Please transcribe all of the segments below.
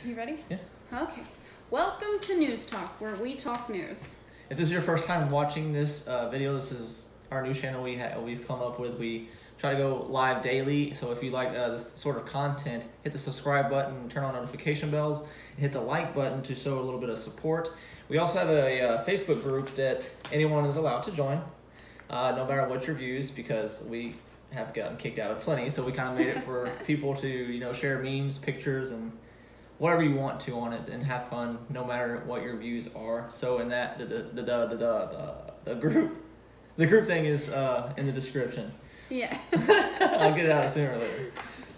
You ready? Yeah. Okay. Welcome to News Talk, where we talk news. If this is your first time watching this video, this is our new channel we've come up with. We try to go live daily, so if you like this sort of content, hit the subscribe button, turn on notification bells, and hit the like button to show a little bit of support. We also have a Facebook group that anyone is allowed to join, no matter what your views, because we have gotten kicked out of plenty, so we kind of made it for people to share memes, pictures, and whatever you want to on it, and have fun no matter what your views are. So in that the group thing is in the description. Yeah. I'll get it out sooner or later.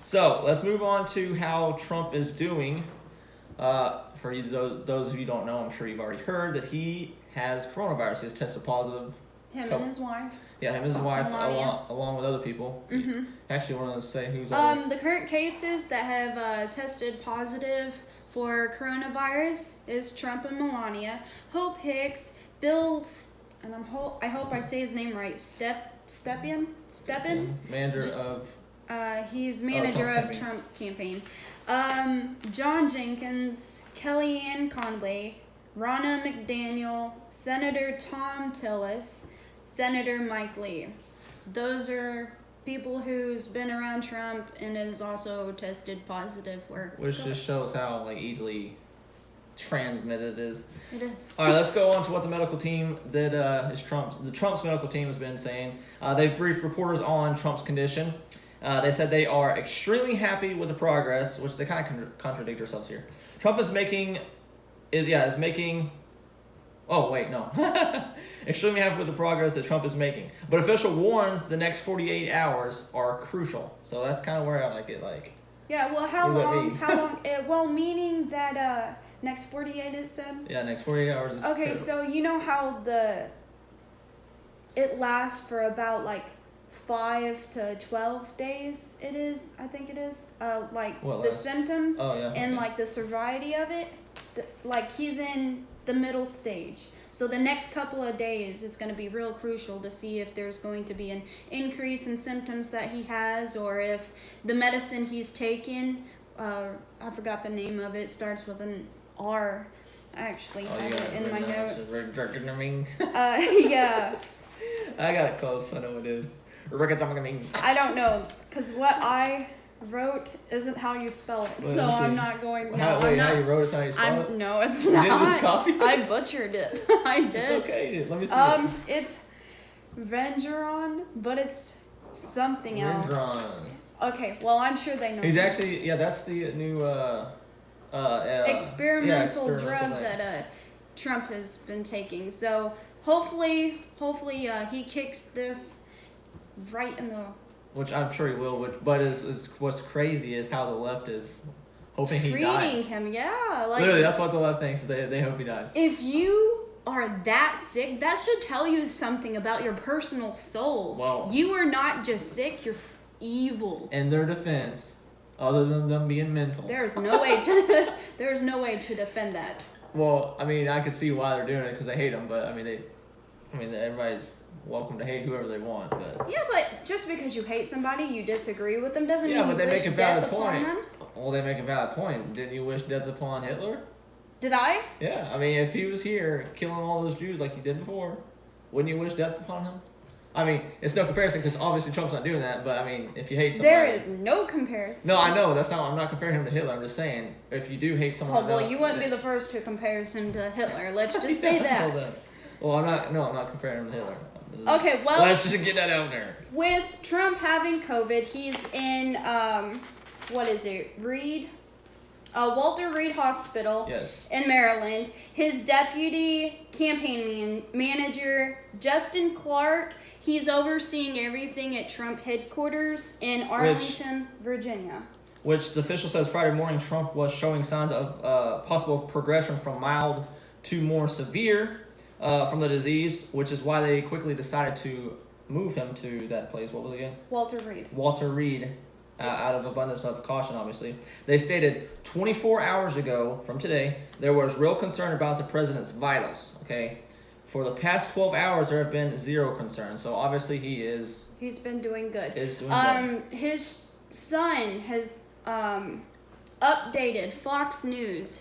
So let's move on to how Trump is doing. For those of you who don't know, I'm sure you've already heard that he has coronavirus. He has tested positive. Him and his wife. Yeah, him and his wife, Melania. along with other people. Mm-hmm. Actually, want to say who's The current cases that have tested positive for coronavirus is Trump and Melania, Hope Hicks, Bill, and I hope I say his name right, Stepien? manager of. He's manager Trump of campaign. Trump campaign. John Jenkins, Kellyanne Conway, Ronna McDaniel, Senator Tom Tillis, Senator Mike Lee. Those are people who's been around Trump and has also tested positive for. Which just shows how easily transmitted it is. It is. All right, let's go on to what the medical team that is Trump's medical team has been saying. They've briefed reporters on Trump's condition. They said they are extremely happy with the progress, which they kind of contradict themselves here. Trump is making. Oh wait, no. Extremely happy with the progress that Trump is making, but official warns the next 48 hours are crucial. So that's kind of where I like it. Yeah. Well, how What does that long? mean? How long? Well, meaning that next 48 it said. Yeah, next 48 hours is Okay, critical. so you know how it lasts for about 5 to 12 days. It is, I think it is. What the lasts? symptoms Oh, yeah, and okay. the severity of it. He's in the middle stage. So the next couple of days is going to be real crucial to see if there's going to be an increase in symptoms that he has, or if the medicine he's taking, I forgot the name of it, starts with an R. I actually have it in my notes. Yeah. I got it close. I know it did. I don't know, because what I wrote isn't how you spell it, Wait, so let's see. I'm not going. No, How I'm not. you wrote it? How you spell it? No, it's You not. did this copy? I butchered it. I did. It's okay. Let me see. It's Vengeron, but it's something else. Rendron. Okay, well, I'm sure they know. He's actually that's the new experimental experimental drug thing. that Trump has been taking. So hopefully, he kicks this right in the. Which I'm sure he will. But is what's crazy is how the left is hoping he treating dies. him, yeah. Literally, that's what the left thinks. They hope he dies. If you are that sick, that should tell you something about your personal soul. Well- you are not just sick, you're evil. In their defense, other than them being mental. There's no way to defend that. Well, I mean, I could see why they're doing it because they hate him. But I mean, everybody's welcome to hate whoever they want. But Yeah, but just because you hate somebody, you disagree with them, doesn't yeah, mean but you they wish make a valid death upon point. them. Well, they make a valid point. Didn't you wish death upon Hitler? Did I? Yeah, I mean, if he was here killing all those Jews like he did before, wouldn't you wish death upon him? I mean, it's no comparison because obviously Trump's not doing that. But I mean, if you hate somebody, There is no comparison. No, I know I'm not comparing him to Hitler. I'm just saying if you do hate someone. Oh, well, you wouldn't be the first to compare him to Hitler. Let's just say Yeah, that. Well, I'm not comparing him to Hitler. Okay, well, Let's just get that out there. with Trump having COVID, he's in, what is it, Walter Reed Hospital Yes. in Maryland. His deputy campaign manager, Justin Clark, he's overseeing everything at Trump headquarters in Arlington, Virginia. Which the official says Friday morning Trump was showing signs of possible progression from mild to more severe from the disease, which is why they quickly decided to move him to that place. What was it again? Walter Reed. Walter Reed, out of abundance of caution, obviously. They stated 24 hours ago from today, there was real concern about the president's vitals, okay? For the past 12 hours, there have been zero concern. So obviously He's been doing good. is doing good. His son has updated Fox News.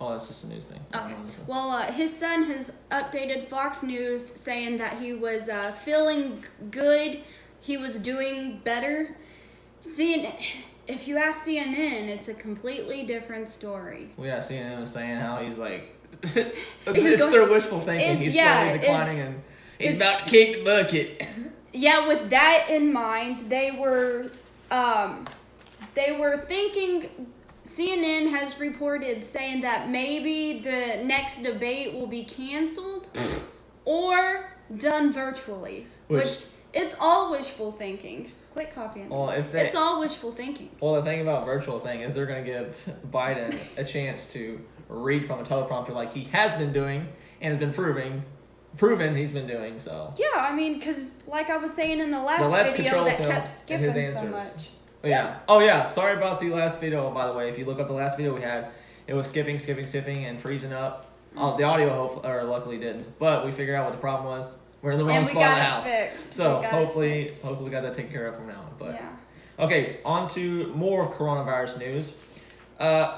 Oh, that's just a news thing. Okay. Well, his son has updated Fox News saying that he was feeling good. He was doing better. If you ask CNN, it's a completely different story. Well, yeah, CNN was saying how he's like, it's their wishful thinking. He's slowly declining and he's about to kick the bucket. Yeah, with that in mind, they were thinking. CNN has reported saying that maybe the next debate will be canceled or done virtually, which it's all wishful thinking. Quit copying. Well, it's all wishful thinking. Well, the thing about virtual thing is they're going to give Biden a chance to read from a teleprompter like he has been doing and has been proven he's been doing. So yeah, I mean, because like I was saying in the last video that kept skipping so much. Yeah. Oh, yeah. Sorry about the last video, by the way. If you look up the last video we had, it was skipping, and freezing up. The audio, luckily didn't. But we figured out what the problem was. We're in the wrong spot in the house. Fixed. So hopefully we got that taken care of from now on. But yeah. Okay, on to more coronavirus news.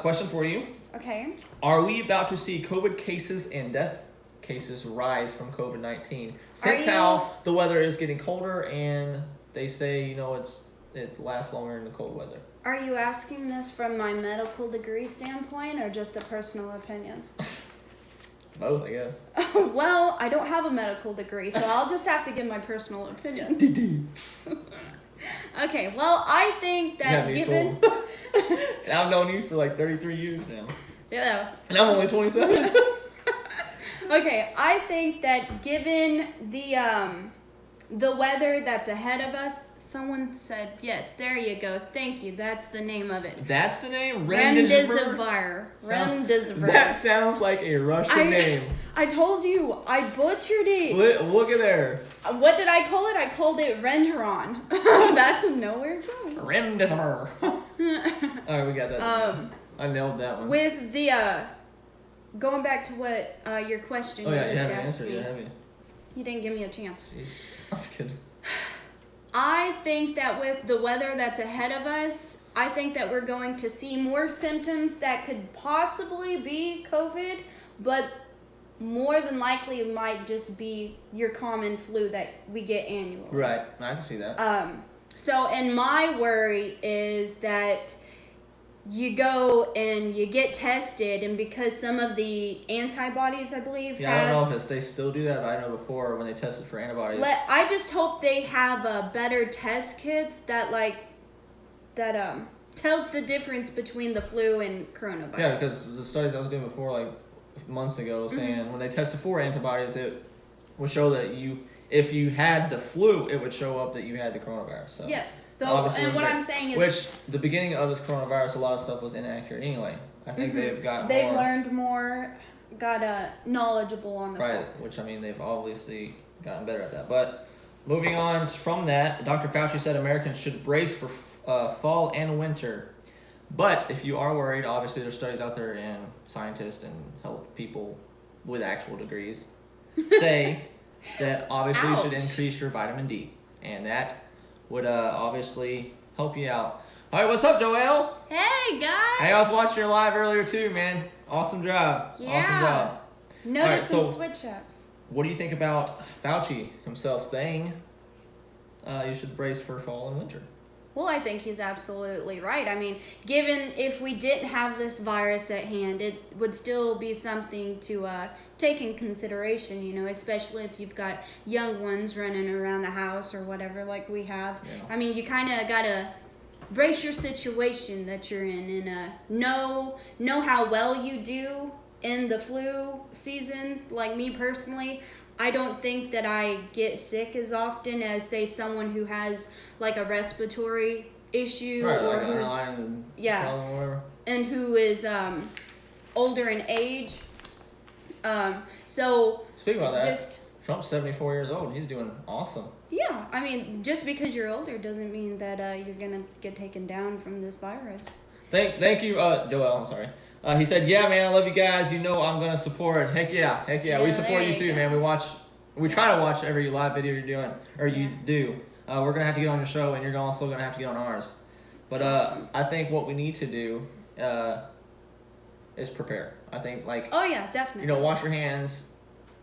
Question for you. Okay. Are we about to see COVID cases and death cases rise from COVID-19? Since how the weather is getting colder and they say, it lasts longer in the cold weather. Are you asking this from my medical degree standpoint or just a personal opinion? Both, I guess. Well, I don't have a medical degree, so I'll just have to give my personal opinion. Okay, well, I think that given... Cool. I've known you for like 33 years now. Yeah. And I'm only 27. Okay, I think that given the weather that's ahead of us, someone said, yes, there you go. Thank you. That's the name of it. That's the name? Remdesivir. That sounds like a Russian name. I told you. I butchered it. Look at there. What did I call it? I called it Rengeron. That's nowhere close. Remdesivir. All right, we got that. I nailed that one. With the, going back to what your question you just asked me. You didn't give me a chance. That's good. I think that with the weather that's ahead of us, I think that we're going to see more symptoms that could possibly be COVID, but more than likely it might just be your common flu that we get annually. Right, I can see that. And my worry is that you go and you get tested, and because some of the antibodies, I believe, I don't know if they still do that, but I know before when they tested for antibodies. I just hope they have better test kits that tells the difference between the flu and coronavirus. Yeah, because the studies I was doing before, like months ago, saying when they tested for antibodies, it would show that if you had the flu, it would show up that you had the coronavirus. So yes. So, and what I'm saying is... Which, the beginning of this coronavirus, a lot of stuff was inaccurate anyway. I think they've learned more, got knowledgeable on the right, which, I mean, they've obviously gotten better at that. But moving on from that, Dr. Fauci said Americans should brace for fall and winter. But if you are worried, obviously there's studies out there, and scientists and health people with actual degrees say... that obviously you should increase your vitamin D, and that would obviously help you out. All right, what's up, Joelle? Hey, guys. Hey, I was watching your live earlier too, man. Awesome job. Yeah. Awesome job. Notice some switch-ups. What do you think about Fauci himself saying you should brace for fall and winter? Well, I think he's absolutely right. I mean, given if we didn't have this virus at hand, it would still be something to take in consideration, especially if you've got young ones running around the house or whatever like we have. Yeah. I mean, you kind of got to brace your situation that you're in and know how well you do in the flu seasons. Like me personally, I don't think that I get sick as often as, say, someone who has like a respiratory issue or and who is older in age. So speaking about that, Trump's 74 years old. He's doing awesome. Yeah, I mean, just because you're older doesn't mean that you're gonna get taken down from this virus. Thank you, Joel. I'm sorry. He said, "Yeah, man, I love you guys. I'm gonna support. Heck yeah. We support you too, man. We try to watch every live video you're doing, or you do. We're gonna have to get on your show, and you're also gonna have to get on ours. But Awesome. I think what we need to do is prepare. I think Oh yeah, definitely. wash your hands.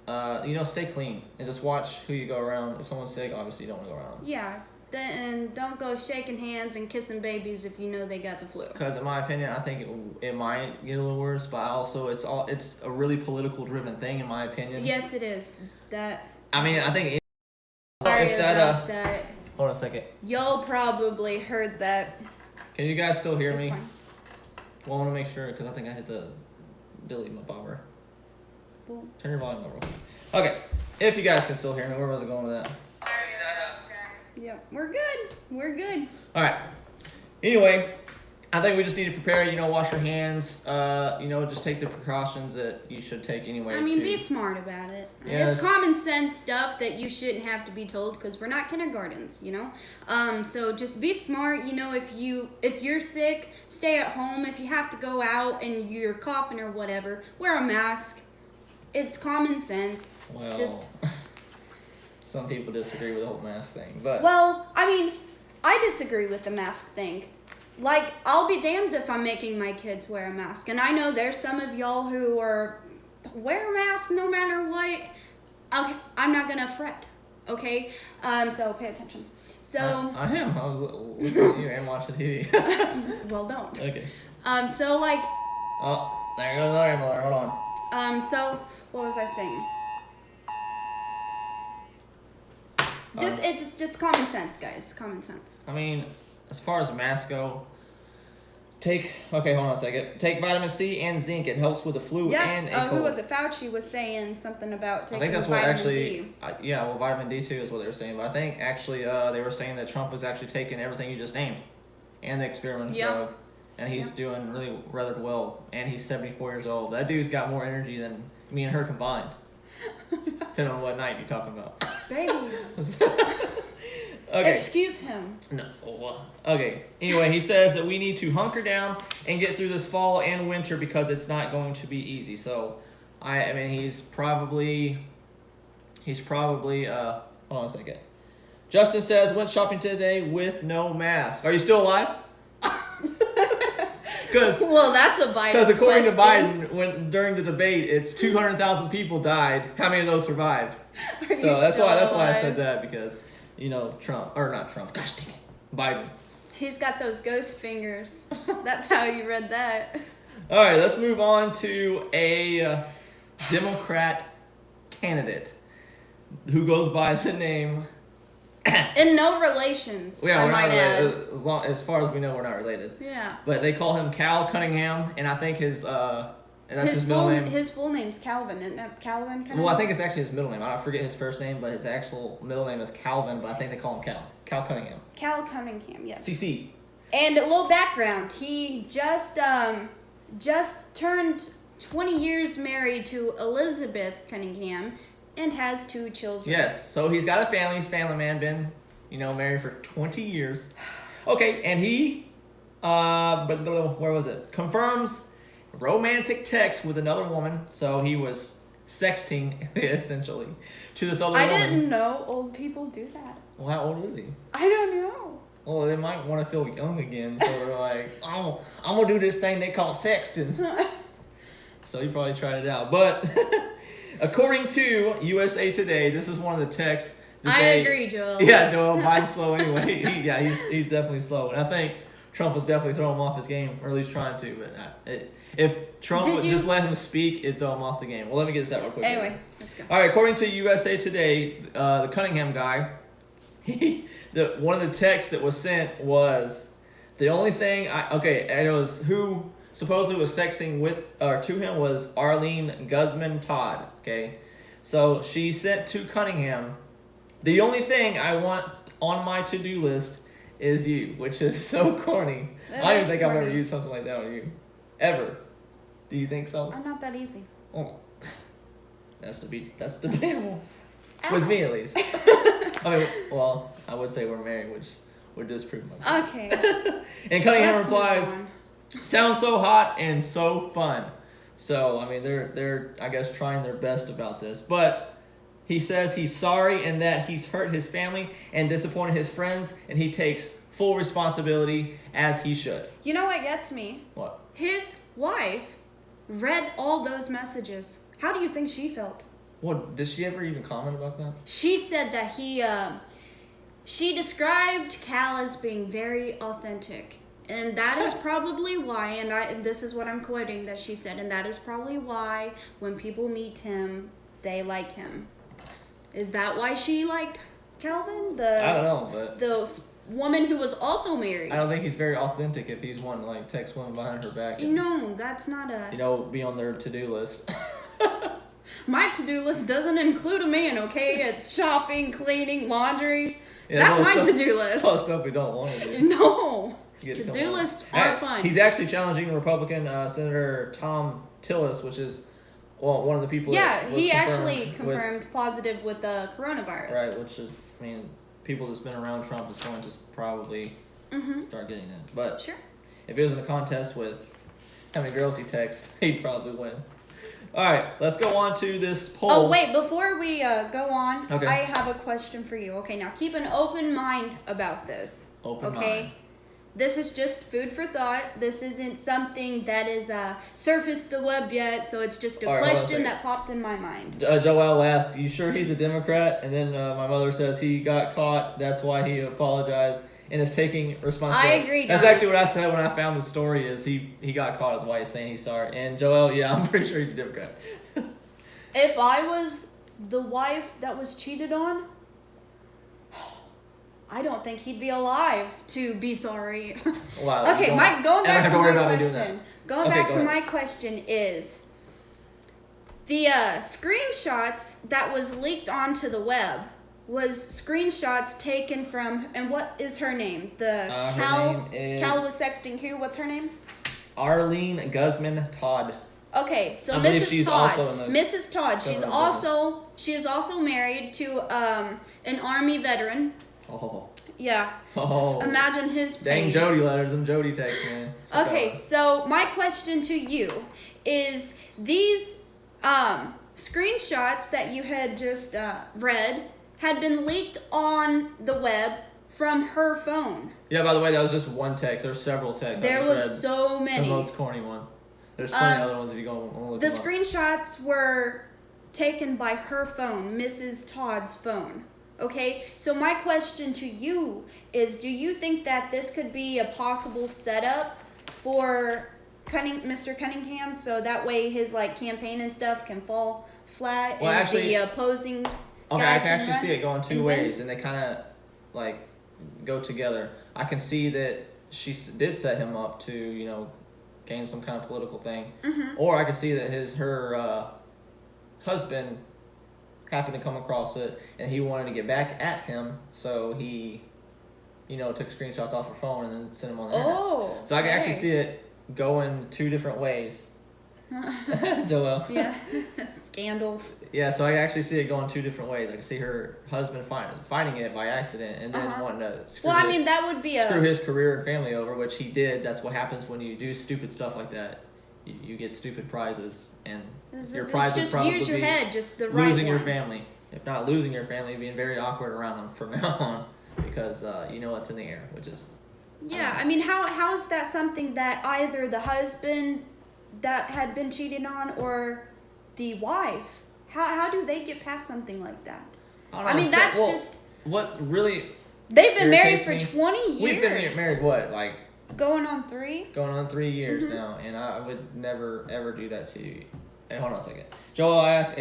Stay clean and just watch who you go around. If someone's sick, obviously you don't want to go around them. Yeah. And don't go shaking hands and kissing babies if you know they got the flu. Because in my opinion, I think it might get a little worse. But also, it's a really political driven thing in my opinion. Yes, it is. That. I mean, I think Sorry if that about that. hold on a second. Y'all probably heard that. Can you guys still hear It's me? fine. Well, I want to make sure because I think I hit the delete my power. Well, Turn your volume over. Okay, if you guys can still hear me, where was I going with that? yeah, we're good. We're good. All right. Anyway, I think we just need to prepare. Wash your hands. Just take the precautions that you should take anyway. I mean, be smart about it. Yes. It's common sense stuff that you shouldn't have to be told because we're not kindergartens, So just be smart. If you're sick, stay at home. If you have to go out and you're coughing or whatever, wear a mask. It's common sense. Well, Just some people disagree with the whole mask thing, but well, I mean, I disagree with the mask thing. Like, I'll be damned if I'm making my kids wear a mask. And I know there's some of y'all who are wear a mask no matter what. Okay, I'm not gonna fret. Okay, so pay attention. So I am. I was looking at you and watching TV. well, don't. Okay. So like, Oh, there goes our Miller. Hold on. so what was I saying? It's just common sense, guys. Common sense. I mean, as far as masks go, hold on a second. Take vitamin C and zinc. It helps with the flu Yeah. and a Who cold. was it? Fauci was saying something about taking I think that's what vitamin actually. D. Well, vitamin D too is what they were saying. But I think actually they were saying that Trump was actually taking everything you just named, and the experimental Yep. drug, and he's doing really rather well. And he's 74 years old. That dude's got more energy than me and her combined. Depending on what night you're talking about. Baby. Okay. Excuse him. No. Okay. Anyway, he says that we need to hunker down and get through this fall and winter because it's not going to be easy. So, I mean, he's probably. Hold on a second. Justin says went shopping today with no mask. Are you still alive? Because Well, that's a vital according to question. Biden, during the debate, it's 200,000 people died. How many of those survived? Are So you that's still why I alive? said that because Trump or not Trump. Gosh dang it, Biden. He's got those ghost fingers. That's how you read that. All right, let's move on to a Democrat candidate who goes by the name. In no relations, Yeah, I we're not might add. related. As far as we know, we're not related. Yeah. But they call him Cal Cunningham, and I think and that's his middle name. His full name's Calvin, isn't it? Calvin Cunningham? Well, I think it's actually his middle name. I forget his first name, but his actual middle name is Calvin. But I think they call him Cal. Cal Cunningham. Cal Cunningham, yes. CC. And a little background. He just turned 20 years married to Elizabeth Cunningham and has 2 children. Yes, so he's got a family. He's a family man, been, married for 20 years. Okay, and he, where was it? Confirms romantic text with another woman. So he was sexting, essentially, to this other I woman. didn't know old people do that. Well, how old is he? I don't know. Well, they might want to feel young again, so they're like, I'm going to do this thing they call sexting. So he probably tried it out. But according to USA Today, this is one of the texts. I agree, Joel. Yeah, Joel, Biden's slow anyway. He's definitely slow. And I think Trump was definitely throwing him off his game, or at least trying to. But if Trump would just let him speak, it'd throw him off the game. Well, let me get this out real quick. Anyway, let's go. All right, according to USA Today, the Cunningham guy, one of the texts that was sent was the only thing and it was who supposedly was sexting to him was Arlene Guzman Todd. Okay, so she sent to Cunningham, the only thing I want on my to-do list is you, which is so corny. That I don't even is think I've ever corny. used something like that on you, ever. Do you think so? I'm not that easy. Oh, that's debatable. With me, at least. I would say we're married, which would disprove my point. Okay. And Cunningham Let's move replies, on. "Sounds so hot and so fun." So, I mean, they're I guess trying their best about this, but he says he's sorry and that he's hurt his family and disappointed his friends, and he takes full responsibility as he should. You know what gets me? What? His wife read all those messages. How do you think she felt? What, did she ever even comment about that? She said that she described Cal as being very authentic. And that is probably why, and this is what I'm quoting that she said, and that is probably why when people meet him, they like him. Is that why she liked Calvin? I don't know, but The woman who was also married. I don't think he's very authentic if he's one to like text women behind her back and, No, that's not a... you know, be on their to-do list. My to-do list doesn't include a man, okay? It's shopping, cleaning, laundry. Yeah, That's all my stuff- to-do That's list. all stuff we don't want to do. No. You get to To-do come on. lists are Hey, fun. He's actually challenging Republican Senator Tom Tillis, which is one of the people. Yeah, that was he confirmed actually with- confirmed positive with the coronavirus. Right, which is, I mean, people that's been around Trump is going to probably start getting that. But Sure. if it was in a contest with how many girls he texts, he'd probably win. All right, let's go on to this poll. Oh, wait, before we go on, Okay. I have a question for you. Okay, now keep an open mind about this. Open okay? mind. This is just food for thought. This isn't something that is surfaced the web yet, so it's just a All right, hold on a question second. that popped in my mind. Joel asked, "You sure he's a Democrat?" And then my mother says he got caught. That's why he apologized and is taking responsibility. I agree, That's Don. actually what I said when I found the story. Is he got caught? Is why he's saying he's sorry. And Joel, yeah, I'm pretty sure he's a Democrat. If I was the wife that was cheated on, I don't think he'd be alive to be sorry. Wow. you Okay, don't- Mike, going I don't back have to worry my about me doing question. that. Going Okay, back go to ahead. my question is the screenshots that was leaked onto the web was screenshots taken from, and what is her name? The Her Cal name is- Cal was sexting who? What's her name? Arlene Guzman Todd. Okay, so I believe Mrs. she's Todd. also in the Mrs. Todd. government She is also married to an army veteran. Oh. Yeah. Oh. Imagine his Dang pain. Jody letters and Jody texts, man. She Okay, got- so my question to you is these screenshots that you had just read had been leaked on the web from her phone. Yeah, by the way, that was just one text. There's several texts. I There just was read so the many. most corny one. There's plenty of other ones if you go and look The them up. screenshots were taken by her phone, Mrs. Todd's phone. Okay, so my question to you is, do you think that this could be a possible setup for Mr. Cunningham, so that way his like campaign and stuff can fall flat Well, and actually- the opposing Okay, guy I can actually run see it going two and win? ways, and they kind of like go together. I can see that she did set him up to, you know, gain some kind of political thing, or I could see that her husband happened to come across it and he wanted to get back at him, so he, you know, took screenshots off her phone and then sent them on the internet. Oh, So I can actually okay. see it going two different ways. Joel. Yeah, scandals. Yeah, so I actually see it going two different ways. I can see her husband finding it by accident and then wanting to screw, Well, I mean that would be screw a his career and family over, which he did. That's what happens when you do stupid stuff like that. You get stupid prizes, and your prize it's would just probably use your be head, just the right losing your one. family. If not losing your family, being very awkward around them from now on, because you know what's in the air, which is Yeah, I mean, how is that something that either the husband that had been cheated on or the wife, how do they get past something like that? don't I mean, understand- that's well, just what really. they've been married irritates for me- 20 years. We've been married what, like going on 3? going on 3 years Mm-hmm. now, and I would never ever do that to you. Hey, hold on a second. Joel asked,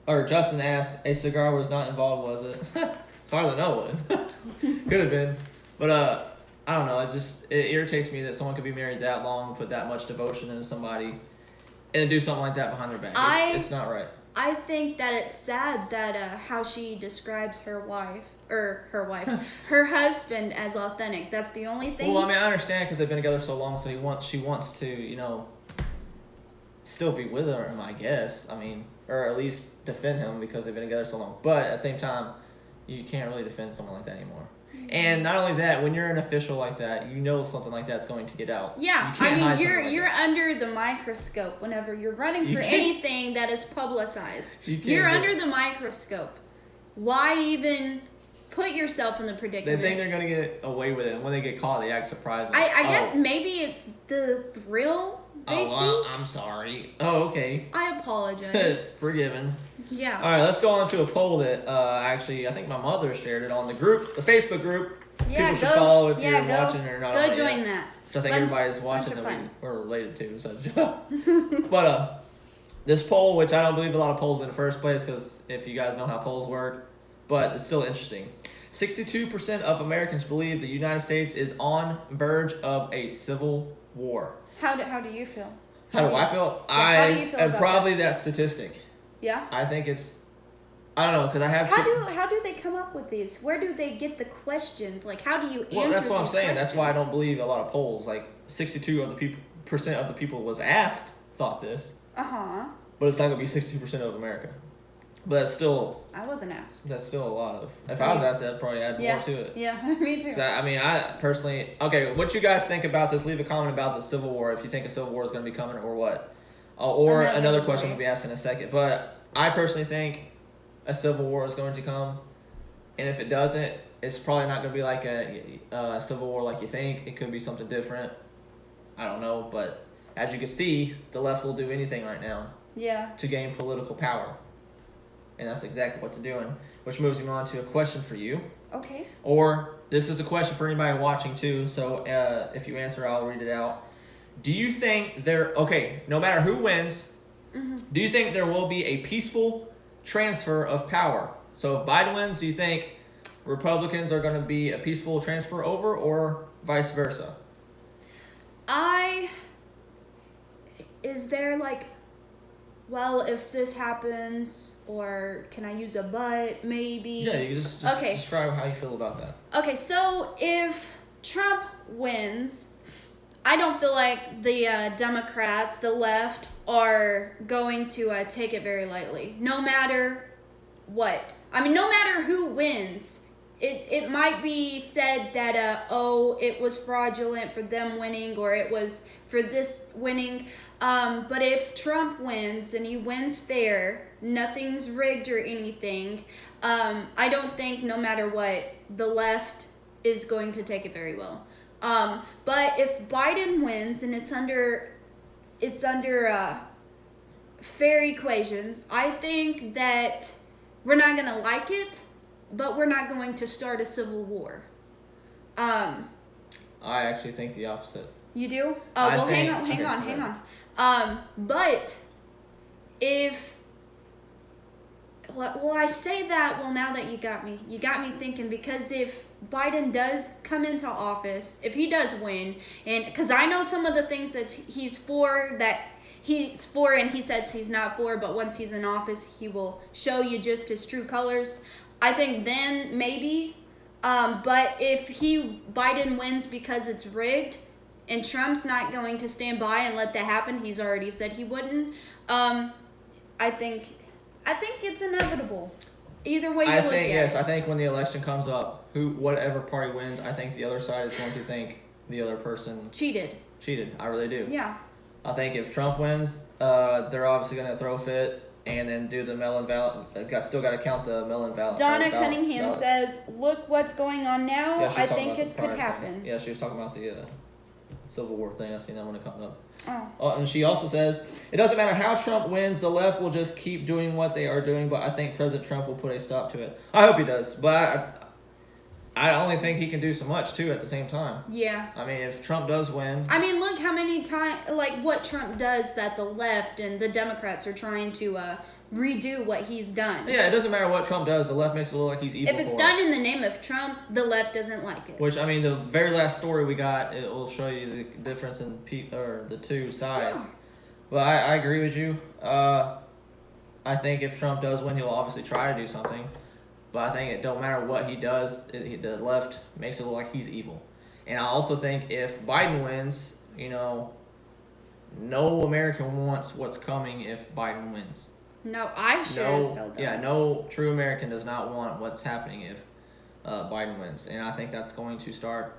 Justin asked, a cigar was not involved, was it? As far as I know, it could have been, but I don't know. It irritates me that someone could be married that long, put that much devotion into somebody, and do something like that behind their back. It's not right. I think that it's sad that how she describes her husband as authentic. That's the only thing. Well, I mean, I understand because they've been together so long, so she wants to, you know, still be with him, I guess. I mean, or at least defend him because they've been together so long. But at the same time, you can't really defend someone like that anymore. And not only that, when you're an official like that, you know something like that's going to get out. Yeah, You can't I mean hide you're something like you're that. under the microscope whenever you're running You for can't- anything that is publicized. You can't You're do under it. the microscope. Why even put yourself in the They predicament. think they're gonna get away with it, and when they get caught, they act surprised. I guess maybe it's the thrill they see. I'm sorry. Oh, okay. I apologize. Forgiven. Yeah. All right, let's go on to a poll that actually I think my mother shared it on the group, the Facebook group. Yeah, People should go. follow if Yeah, you're go. watching or not. Go already join yet. that. Which I think Fun- everybody's bunch watching of that fun. we're related to. So, but this poll, which I don't believe a lot of polls in the first place, because if you guys know how polls work, but it's still interesting. 62% of Americans believe the United States is on verge of a civil war. How do you feel? How do I feel? How do you feel am about probably that statistic. Yeah. I think it's. I don't know, because I have. How do they come up with these? Where do they get the questions? Like, how do you answer? Well, that's what I'm these saying. That's why I don't questions? believe a lot of polls. Like 62 of the percent of the people was asked thought this, Uh-huh. but it's not gonna be 62% of America. But it's still I wasn't asked. that's still a lot of. If I was asked, I'd probably add Yeah. more to it. Yeah, me too. 'Cause I mean, I personally. Okay, what you guys think about this? Leave a comment about the Civil War if you think a Civil War is gonna be coming or what. Or another Inevitably. question we'll be asking in a second. But I personally think a Civil War is going to come, and if it doesn't, it's probably not going to be like a Civil War like you think. It could be something different. I don't know, but as you can see, the left will do anything right now Yeah. to gain political power, and that's exactly what they're doing. Which moves me on to a question for you, Okay. or this is a question for anybody watching too. So if you answer, I'll read it out. Do you think no matter who wins, do you think there will be a peaceful transfer of power? So if Biden wins, do you think Republicans are going to be a peaceful transfer over, or vice versa? Is there like, well, if this happens, or can I use a but, maybe? Yeah, you can just Okay. describe how you feel about that. Okay, so if Trump wins, I don't feel like the Democrats, the left, are going to take it very lightly. No matter what. I mean, no matter who wins, it might be said that, it was fraudulent for them winning, or it was for this winning. But if Trump wins and he wins fair, nothing's rigged or anything, I don't think no matter what, the left is going to take it very well. But if Biden wins and it's under fair equations, I think that we're not gonna like it, but we're not going to start a civil war. I actually think the opposite. You do? I Well, think- hang okay, on. But if, well, I say that, well, now that you got me thinking, because if Biden does come into office, if he does win, and because I know some of the things that he's for, and he says he's not for, but once he's in office, he will show you just his true colors. I think then maybe, but if Biden wins because it's rigged, and Trump's not going to stand by and let that happen, he's already said he wouldn't. I think it's inevitable. Either way you look at it. I think when the election comes up, whatever party wins, I think the other side is going to think the other person Cheated. I really do. Yeah. I think if Trump wins, they're obviously going to throw a fit and then do the mail-in ballot. Still got to count the mail-in ballot. Donna ballot- Cunningham ballot. says, "Look what's going on now. Yeah, she was I talking think about it the could prior happen." thing. Yeah, she was talking about the Civil War thing. I seen that one coming up. Oh. And she also says, it doesn't matter how Trump wins, the left will just keep doing what they are doing, but I think President Trump will put a stop to it. I hope he does, but I only think he can do so much, too, at the same time. Yeah. I mean, if Trump does win... I mean, look how many times, like, what Trump does that the left and the Democrats are trying to redo what he's done. Yeah, it doesn't matter what Trump does, the left makes it look like he's evil If it's for done it. in the name of Trump, the left doesn't like it. Which, I mean, the very last story we got, it will show you the difference in the two sides. Yeah. But I agree with you. I think if Trump does win, he'll obviously try to do something. But I think it don't matter what he does, the left makes it look like he's evil. And I also think if Biden wins, no American wants what's coming if Biden wins. No, I sure as hell don't. Yeah, no true American does not want what's happening if Biden wins. And I think that's going to start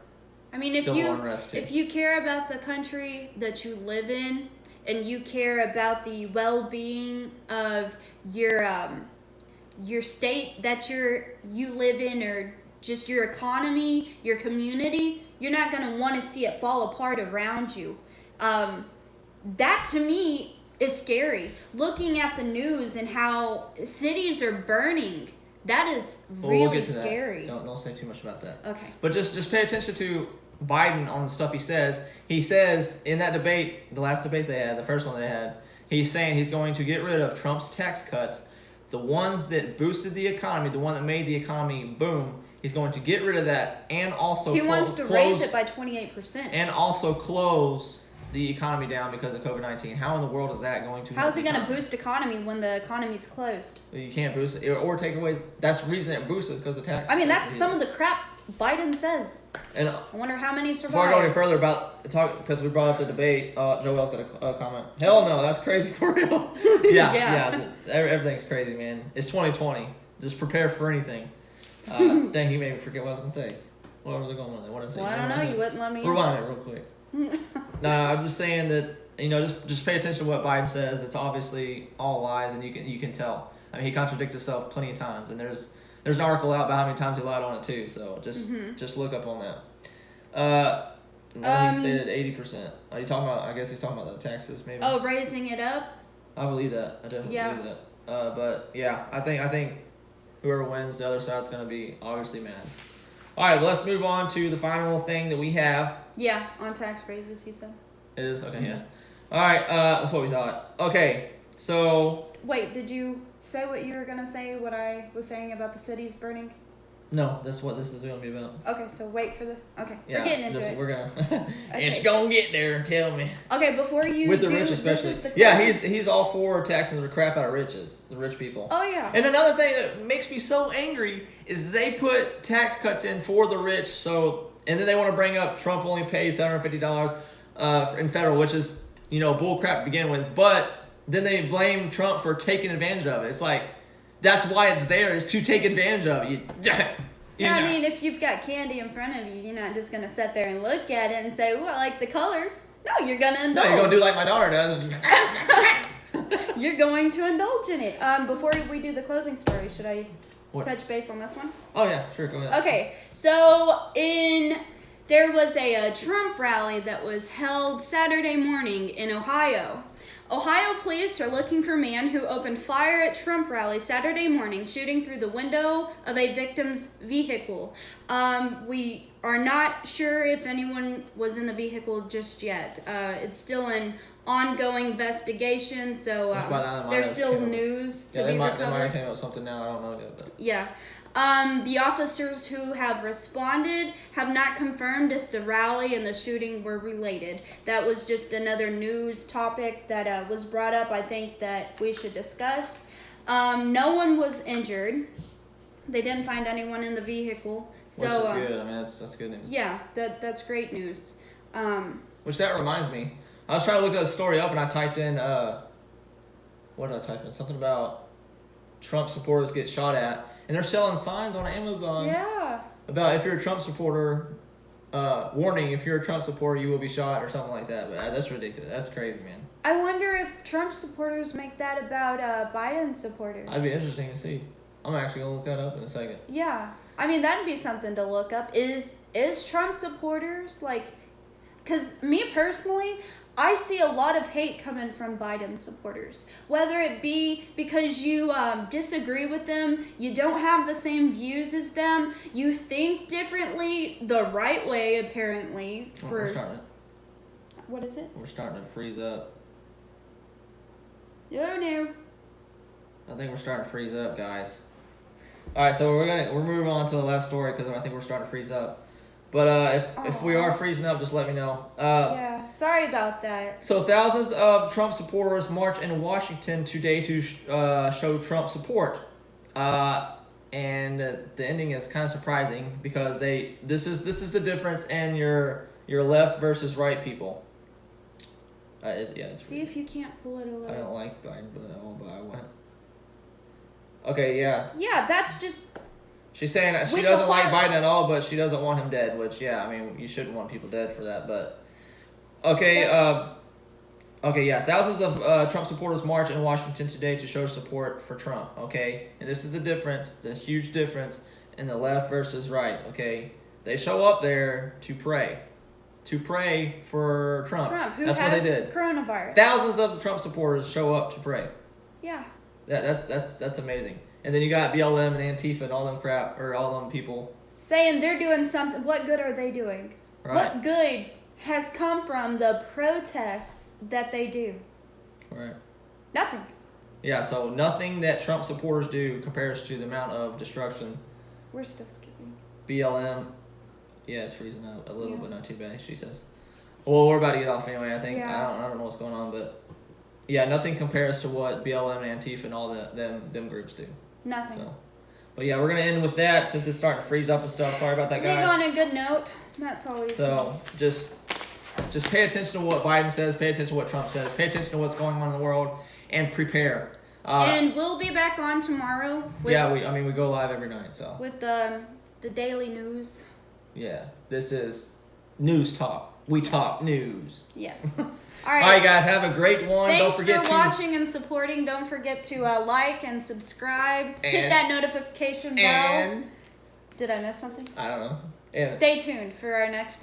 I mean, civil unrest too. if you care about the country that you live in, and you care about the well-being of your state that you live in, or just your economy, your community, you're not going to want to see it fall apart around you. That to me is scary. Looking at the news and how cities are burning, that is really we'll get to scary. That. Don't say too much about that. Okay. But just pay attention to Biden on the stuff he says. He says in that debate, the last debate they had, the first one they had, he's saying he's going to get rid of Trump's tax cuts, the ones that boosted the economy, the one that made the economy boom. He's going to get rid of that, and also he wants to raise it by 28%. and also close the economy down because of COVID-19. How in the world is that going to? How is it going to boost economy when the economy's closed? You can't boost it or take away. That's the reason it boosts it because of tax. I mean, that's some of the crap Biden says. And I wonder how many survive. before I go any further about talk, because we brought up the debate, Joel's got a comment. Hell no, that's crazy for real. yeah, everything's crazy, man. It's 2020. Just prepare for anything. Dang, he made me forget what I was gonna say. What was I going with? What did I say? Well, I don't know. You wouldn't let me. Rewind it real quick. Nah, I'm just saying that just pay attention to what Biden says. It's obviously all lies, and you can tell. I mean, he contradicts himself plenty of times, and there's an article out about how many times he lied on it too. So just look up on that. He stated 80%. Are you talking about? I guess he's talking about the taxes, maybe. Oh, raising it up. I believe that. I definitely believe that. But yeah, I think whoever wins, the other side's gonna be obviously mad. All right, well, let's move on to the final thing that we have. Yeah, on tax raises, he said. It is okay. Yeah. All right. That's what we thought. Okay. So. Wait, did you say what you were gonna say? What I was saying about the cities burning? No, that's what this is gonna be about. Okay, so wait for the. Okay, yeah, we're getting into it. We're gonna. Okay. It's gonna get there. Tell me. Okay, before you with the do, rich especially. This is the yeah, he's all for taxing the crap out of the rich people. Oh yeah. And another thing that makes me so angry is they put tax cuts in for the rich. So and then they want to bring up Trump only paid $750 in federal, which is bull crap to begin with. But then they blame Trump for taking advantage of it. It's like that's why it's there, is to take advantage of it. Yeah, I mean, if you've got candy in front of you, you're not just gonna sit there and look at it and say, "Well, I like the colors." No, you're gonna indulge. No, you're gonna do like my daughter does. You're going to indulge in it. Before we do the closing story, should I touch base on this one? Oh yeah, sure, go ahead. Okay, so there was a Trump rally that was held Saturday morning in Ohio. Ohio police are looking for a man who opened fire at Trump rally Saturday morning, shooting through the window of a victim's vehicle. We are not sure if anyone was in the vehicle just yet. It's still an ongoing investigation, so there's still news to be recovered. They might have came up with something now. I don't know yet. But. Yeah. The officers who have responded have not confirmed if the rally and the shooting were related. That was just another news topic that was brought up, I think, that we should discuss. No one was injured. They didn't find anyone in the vehicle. So, which is good. I mean, that's good news. Yeah, that's great news. Which that reminds me. I was trying to look that story up and I typed in, what did I type in? Something about Trump supporters get shot at. And they're selling signs on Amazon about if you're a Trump supporter, warning, if you're a Trump supporter, you will be shot or something like that. But that's ridiculous. That's crazy, man. I wonder if Trump supporters make that about Biden supporters. That'd be interesting to see. I'm actually going to look that up in a second. Yeah. I mean, that'd be something to look up. Is Trump supporters, because me personally, I see a lot of hate coming from Biden supporters, whether it be because you disagree with them, you don't have the same views as them, you think differently the right way, apparently. What is it? We're starting to freeze up. Oh no. I think we're starting to freeze up, guys. All right, so we're moving on to the last story because I think we're starting to freeze up. But if we are freezing up, just let me know. Yeah, sorry about that. So thousands of Trump supporters march in Washington today to show Trump support. And the ending is kind of surprising because this is the difference in your left versus right people. See if you can't pull it a little. I don't like Biden, but I went. Okay, yeah. Yeah, that's just. She's saying that she doesn't like Biden at all, but she doesn't want him dead, which, yeah, I mean, you shouldn't want people dead for that, but... Okay, thousands of Trump supporters march in Washington today to show support for Trump, okay? And this is the difference, the huge difference and the left versus right. Okay, they show up there to pray for Trump. Who That's has what they did. coronavirus. Thousands of Trump supporters show up to pray. Yeah. That's amazing. And then you got BLM and Antifa and all them crap, or all them people. Saying they're doing something. What good are they doing? Right. What good has come from the protests that they do? Right. Nothing. Yeah, so nothing that Trump supporters do compares to the amount of destruction. We're still skipping. BLM, yeah, it's freezing out a little, Yeah. but not too bad, she says. Well, we're about to get off anyway, I think. Yeah. I don't know what's going on, but yeah, nothing compares to what BLM and Antifa and all them groups do. Nothing. So, but yeah, we're gonna end with that since it's starting to freeze up and stuff. Sorry about that, Leave guys. on a good note. That's always So nice. just pay attention to what Biden says, pay attention to what Trump says, pay attention to what's going on in the world, and prepare. And we'll be back on tomorrow with we go live every night, so with the daily news. yeah, this is news talk. We talk news. Yes. All right, guys, have a great one. Thanks Don't forget for watching and supporting. Don't forget to like and subscribe. Hit that notification bell. And Did I miss something? I don't know. And Stay tuned for our next